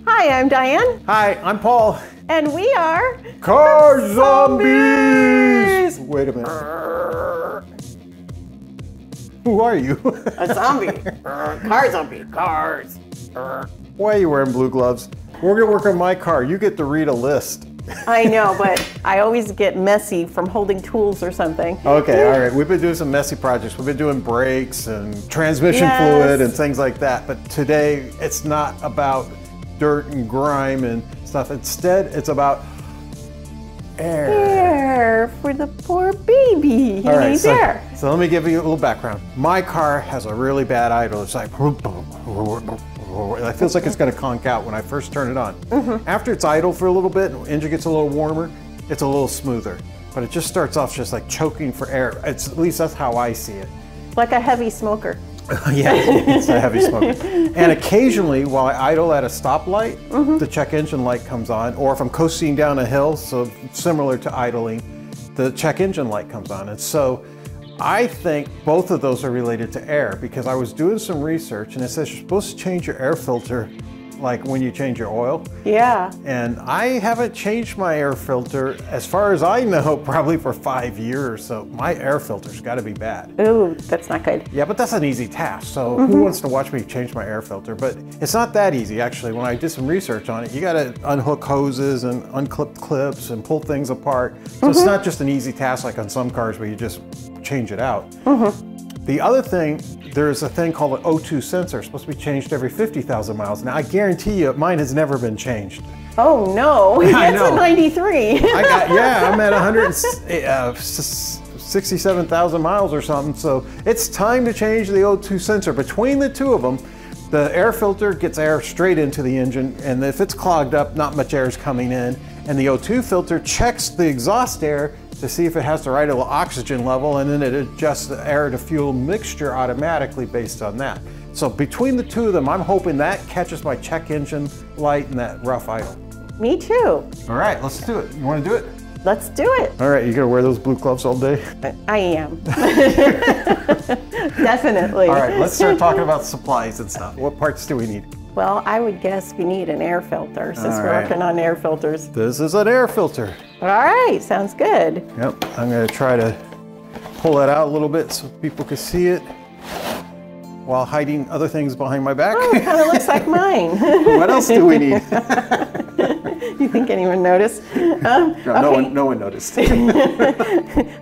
Hi, I'm Diane. Hi, I'm Paul. And we are... Car Zombies! Wait a minute. Who are you? A zombie. Car zombie. Cars. Why are you wearing blue gloves? We're gonna work on my car. You get to read a list. I know, but I always get messy from holding tools or something. Okay, all right. We've been doing some messy projects. We've been doing brakes and transmission fluid and things like that. But today, it's not about dirt and grime and stuff. Instead, it's about air. Air for the poor baby. He needs air. So let me give you a little background. My car has a really bad idle. It's like, it feels like it's going to conk out when I first turn it on. After it's idle for a little bit, and the engine gets a little warmer, it's a little smoother. But it just starts off just like choking for air. At least that's how I see it. Like a heavy smoker. Yeah, it's a heavy smoker. And occasionally, while I idle at a stoplight, the check engine light comes on. Or if I'm coasting down a hill, so similar to idling, the check engine light comes on. And so I think both of those are related to air, because I was doing some research and it says you're supposed to change your air filter like when you change your oil. Yeah. And I haven't changed my air filter, as far as I know, probably for 5 years. So my air filter's got to be bad. Ooh, that's not good. Yeah, but that's an easy task. So who wants to watch me change my air filter? But it's not that easy, actually. When I did some research on it, you got to unhook hoses and unclip clips and pull things apart. So it's not just an easy task like on some cars where you just change it out. The other thing, there's a thing called an O2 sensor. It's supposed to be changed every 50,000 miles. Now, I guarantee you, mine has never been changed. Oh, no. I That's know. a 93. I'm at 167,000 miles or something. So it's time to change the O2 sensor. Between the two of them, the air filter gets air straight into the engine. And if it's clogged up, not much air is coming in. And the O2 filter checks the exhaust air to see if it has the right oxygen level, and then it adjusts the air to fuel mixture automatically based on that. So between the two of them, I'm hoping that catches my check engine light and that rough idle. Me too. All right, let's do it. You want to do it? Let's do it. All right, you gonna wear those blue gloves all day? I am. Definitely. All right, let's start talking about supplies and stuff. What parts do we need? Well, I would guess we need an air filter, since we're right. working on air filters. This is an air filter. All right, sounds good. Yep, I'm gonna try to pull that out a little bit so people can see it while hiding other things behind my back. Oh, it kind of looks like mine. What else do we need? You think anyone noticed? No, okay. no one noticed.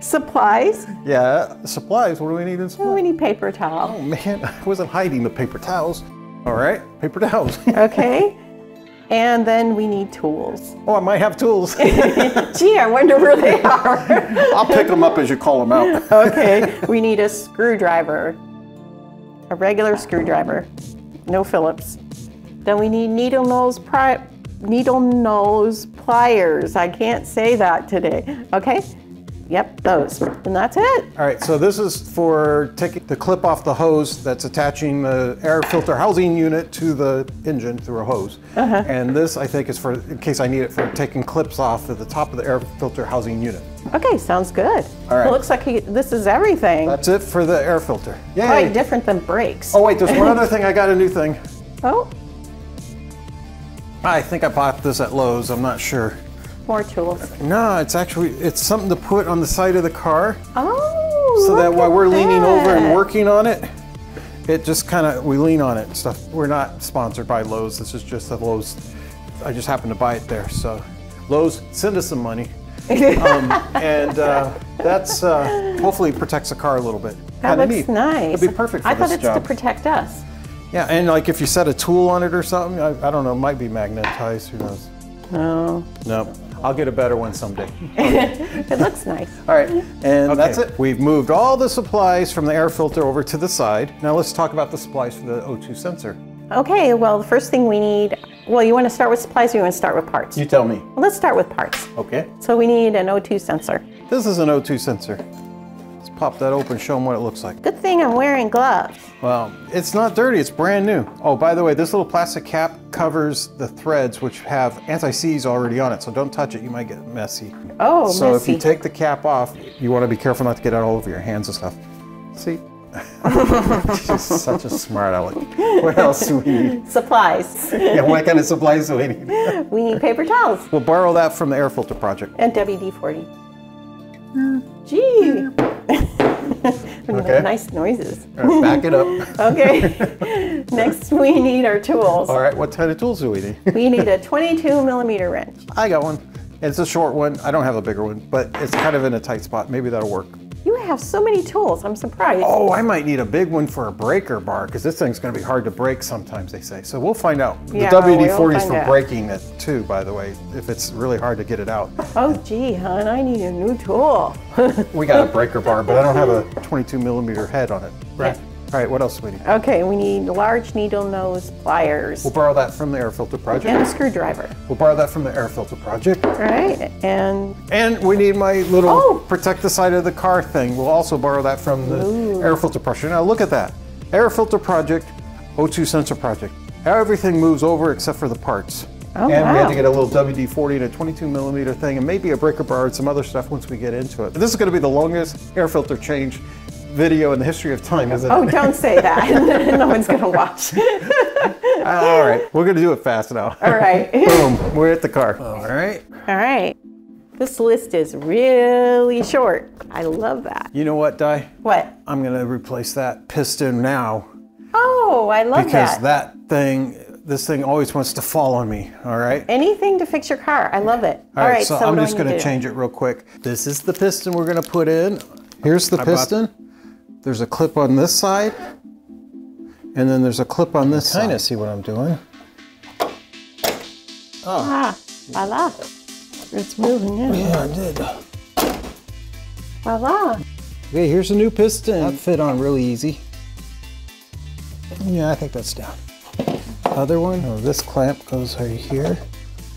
Supplies. Yeah, supplies. What do we need in supplies? Oh, we need paper towel. Oh man, I wasn't hiding the paper towels. All right, paper towels. Okay. And then we need tools. Oh, I might have tools. Gee, I wonder where they are. I'll pick them up as you call them out. Okay, we need a screwdriver. A regular screwdriver, no Phillips. Then we need needle nose pliers. I can't say that today. Okay? Yep, those. And that's it. All right, so this is for taking the clip off the hose that's attaching the air filter housing unit to the engine through a hose. And this, I think, is for, in case I need it, for taking clips off at the top of the air filter housing unit. Okay, sounds good. All right. It looks like this is everything. That's it for the air filter. Yay. Quite different than brakes. Oh wait, there's one other thing. I got a new thing. Oh, I think I bought this at Lowe's. I'm not sure. more tools. No, it's something to put on the side of the car. Oh, So that while we're leaning over and that. working on it, it just we lean on it and stuff. We're not sponsored by Lowe's. This is just a Lowe's. I just happened to buy it there. So Lowe's, send us some money. That's hopefully protects the car a little bit. That Kinda looks neat. nice. It'd be perfect for I this thought it's job. to protect us. Yeah, and like if you set a tool on it or something, I don't know, it might be magnetized, who knows. No. No, I'll get a better one someday. It looks nice. All right, and that's it. We've moved all the supplies from the air filter over to the side. Now let's talk about the supplies for the O2 sensor. Okay, well, the first thing we need, well, you want to start with supplies or you want to start with parts? You tell me. Well, let's start with parts. Okay. So we need an O2 sensor. This is an O2 sensor. Let's pop that open, show them what it looks like. Good thing I'm wearing gloves. Well, it's not dirty, it's brand new. Oh, by the way, this little plastic cap covers the threads which have anti-seize already on it, so don't touch it, you might get messy. Oh, So messy. if you take the cap off, you want to be careful not to get it all over your hands and stuff. See? She's such a smart aleck. What else do we need? Supplies. Yeah, what kind of supplies do we need? We need paper towels. We'll borrow that from the air filter project. And WD-40. Gee. Okay. Nice noises. All right, back it up. Okay. Next, we need our tools. All right, what kind of tools do we need? We need a 22mm wrench. I got one. It's a short one. I don't have a bigger one, but it's kind of in a tight spot. Maybe that'll work. You have so many tools. I'm surprised. Oh, I might need a big one for a breaker bar because this thing's going to be hard to break sometimes, they say. So we'll find out. Yeah, the WD-40 we'll is for find out. breaking it too, by the way, if it's really hard to get it out. Oh, gee, hon, I need a new tool. We got a breaker bar, but I don't have a 22mm head on it. Right. Yeah. All right, what else do we need? Okay, we need large needle nose pliers. We'll borrow that from the air filter project. And a screwdriver. We'll borrow that from the air filter project. All right, and We need my little Oh! protect the side of the car thing. We'll also borrow that from the air filter project. Now look at that. Air filter project, O2 sensor project. Everything moves over except for the parts. Oh, and we had wow. to get a little WD-40 and a 22mm thing and maybe a breaker bar and some other stuff once we get into it. This is going to be the longest air filter change video in the history of time, isn't it? oh, don't say that. No one's gonna watch. All right, we're going to do it fast now. All right. Boom, we're at the car. All right. All right. This list is really short. I love that. You know what, Di? What? I'm going to replace that piston now. Oh, I love Because that. this thing always wants to fall on me, all right? Anything to fix your car. I love it. All right, so I'm what do just I going need to do? change it real quick. This is the piston we're going to put in. Here's the piston. There's a clip on this side, and then there's a clip on this side. Kind of see what I'm doing. Oh. Ah, voila. It's moving in. Yeah, I did. Voila. Okay, here's a new piston. That fit on really easy. Yeah, I think that's down. Other one, this clamp goes right here.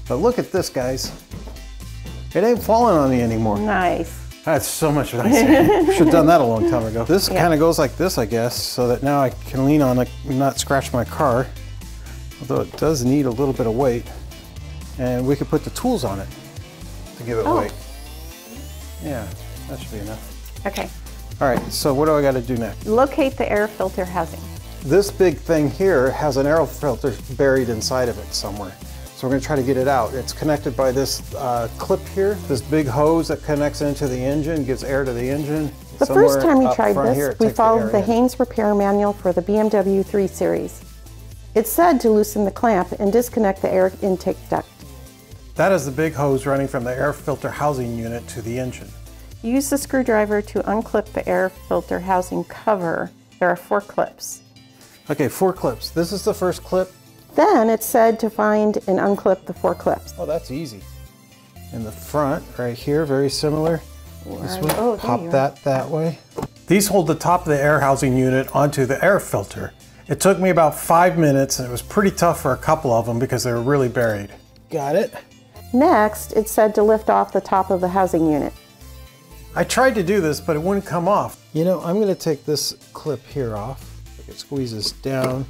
But look at this, guys. It ain't falling on me anymore. Nice. That's so much nicer. Should have done that a long time ago. This kind of goes like this, I guess, so that now I can lean on it and not scratch my car. Although it does need a little bit of weight. And we could put the tools on it to give it weight. Yeah, that should be enough. Okay. All right, so what do I got to do next? Locate the air filter housing. This big thing here has an air filter buried inside of it somewhere. So we're going to try to get it out. It's connected by this clip here, this big hose that connects into the engine, gives air to the engine. The first time we Somewhere tried up front this, here, it we takes followed the air in. Haynes repair manual for the BMW 3 Series. It said to loosen the clamp and disconnect the air intake duct. That is the big hose running from the air filter housing unit to the engine. Use the screwdriver to unclip the air filter housing cover. There are 4 clips. Okay, 4 clips. This is the first clip. Then it said to find and unclip the 4 clips. Oh, that's easy. In the front, right here, very similar. This one, Oh, there pop you are. that way. These hold the top of the air housing unit onto the air filter. It took me about 5 minutes, and it was pretty tough for a couple of them because they were really buried. Got it. Next, it said to lift off the top of the housing unit. I tried to do this, but it wouldn't come off. You know, I'm going to take this clip here off. It squeezes down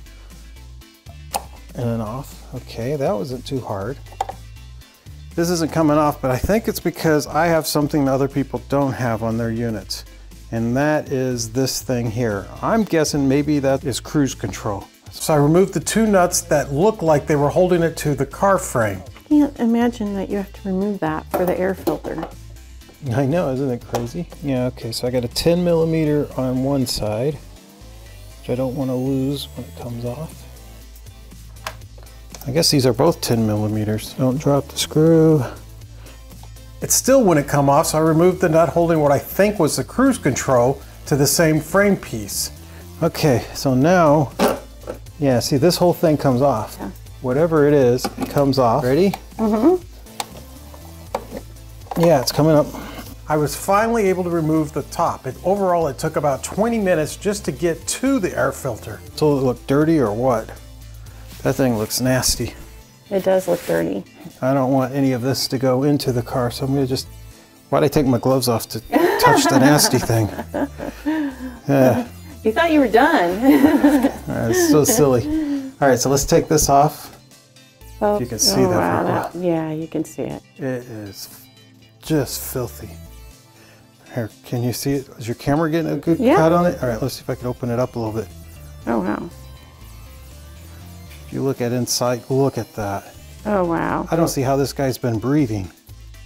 and then off. Okay, that wasn't too hard. This isn't coming off, but I think it's because I have something that other people don't have on their units. And that is this thing here. I'm guessing maybe that is cruise control. So I removed the 2 nuts that look like they were holding it to the car frame. I can't imagine that you have to remove that for the air filter. I know, isn't it crazy? Yeah, okay, so I got a 10mm on one side, which I don't want to lose when it comes off. I guess these are both 10mm. Don't drop the screw. It still wouldn't come off, so I removed the nut holding what I think was the cruise control to the same frame piece. Okay, so now, yeah, see, this whole thing comes off. Yeah. Whatever it is, it comes off. Ready? Mm-hmm. Yeah, it's coming up. I was finally able to remove the top. Overall, it took about 20 minutes just to get to the air filter. So it look dirty or what? That thing looks nasty. It does look dirty. I don't want any of this to go into the car, so I'm gonna just, why'd I take my gloves off to touch the nasty thing? Yeah. You thought you were done. It's so silly. All right, so let's take this off. Oh, If you can see that wow, very well. yeah, you can see it. It is just filthy. Here, can you see it? Is your camera getting a good Yeah. cut on it? All right, let's see if I can open it up a little bit. Oh, wow. If you look at inside, look at that. Oh, wow. I don't see how this guy's been breathing.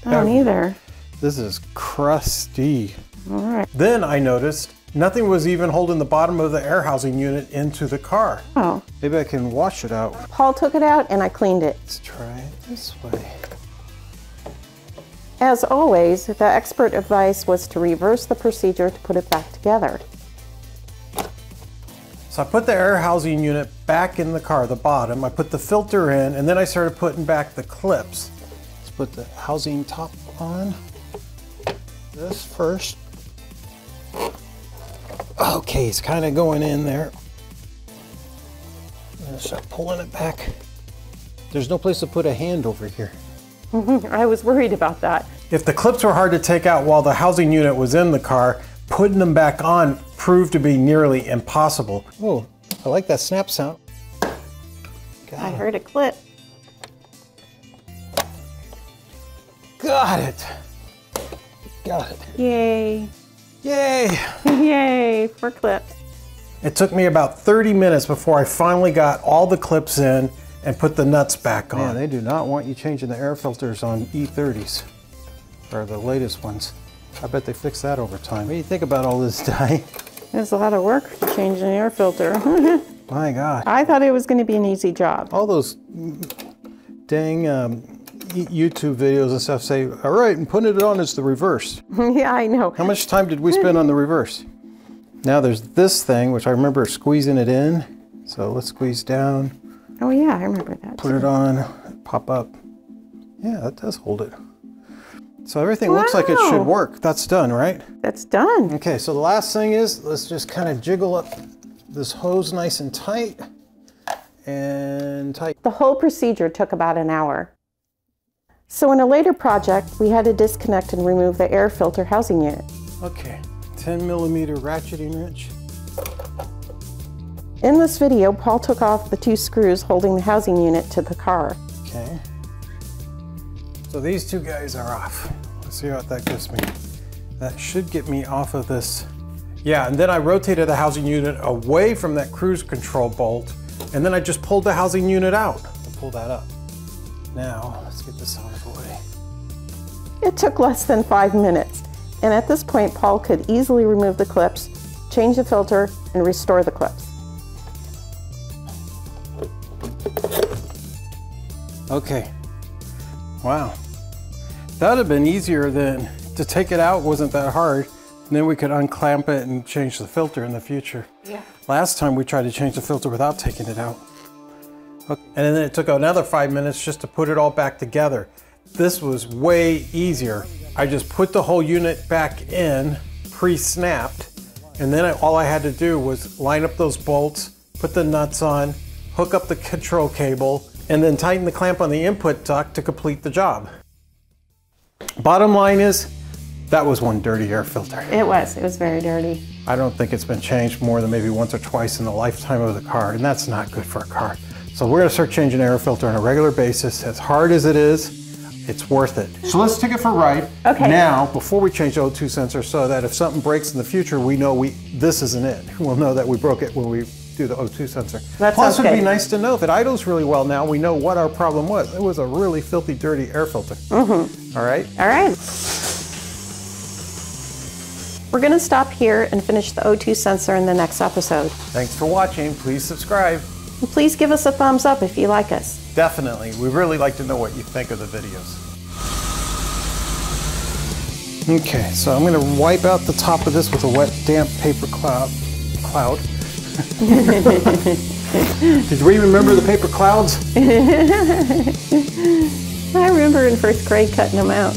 I don't either. This is crusty. All right. Then I noticed nothing was even holding the bottom of the air housing unit into the car. Oh. Maybe I can wash it out. Paul took it out and I cleaned it. Let's try it this way. As always, the expert advice was to reverse the procedure to put it back together. So I put the air housing unit back in the car, the bottom. I put the filter in, and then I started putting back the clips. Let's put the housing top on. This first. Okay, it's kind of going in there. I'm gonna start pulling it back. There's no place to put a hand over here. I was worried about that. If the clips were hard to take out while the housing unit was in the car, putting them back on proved to be nearly impossible. Oh, I like that snap sound. I heard a clip. Got it. Got it. Yay. Yay. Yay for clips. It took me about 30 minutes before I finally got all the clips in and put the nuts back on. Man, they do not want you changing the air filters on E30s, or the latest ones. I bet they fixed that over time. What do you think about all this, Diane? There's a lot of work to change an air filter. My God. I thought it was going to be an easy job. All those dang YouTube videos and stuff say, all right, and putting it on is the reverse. Yeah, I know. How much time did we spend on the reverse? Now there's this thing, which I remember squeezing it in. So let's squeeze down. Oh yeah, I remember that. Put it on, pop up. Yeah, that does hold it. So everything looks like it should work. That's done, right? That's done. Okay, so the last thing is, let's just kind of jiggle up this hose nice and tight. And tight. The whole procedure took about an hour. So in a later project, we had to disconnect and remove the air filter housing unit. Okay, 10mm ratcheting wrench. In this video, Paul took off the 2 screws holding the housing unit to the car. Okay. So these 2 guys are off. Let's see what that gives me. That should get me off of this. Yeah, and then I rotated the housing unit away from that cruise control bolt, and then I just pulled the housing unit out. I'll pull that up. Now, let's get this out of the way. It took less than 5 minutes, and at this point, Paul could easily remove the clips, change the filter, and restore the clips. Okay. Wow. That would have been easier than to take it out. Wasn't that hard. And then we could unclamp it and change the filter in the future. Yeah. Last time we tried to change the filter without taking it out. Okay. And then it took another 5 minutes just to put it all back together. This was way easier. I just put the whole unit back in, pre-snapped, and then all I had to do was line up those bolts, put the nuts on, hook up the control cable, and then tighten the clamp on the input duct to complete the job. Bottom line is, that was one dirty air filter. It was very dirty. I don't think it's been changed more than maybe once or twice in the lifetime of the car, and that's not good for a car. So we're gonna start changing air filter on a regular basis. As hard as it is, it's worth it. So let's take it for a ride. Okay. Now, before we change the O2 sensor, so that if something breaks in the future, we know this isn't it. We'll know that we broke it when we do the O2 sensor. That Plus, sounds it'd be good. nice to know if it idles really well now, we know what our problem was. It was a really filthy, dirty air filter. Mm-hmm. All right? All right. We're going to stop here and finish the O2 sensor in the next episode. Thanks for watching. Please subscribe. And please give us a thumbs up if you like us. Definitely. We really like to know what you think of the videos. Okay, so I'm going to wipe out the top of this with a wet, damp paper cloud. Did we remember the paper clouds? I remember in first grade cutting them out.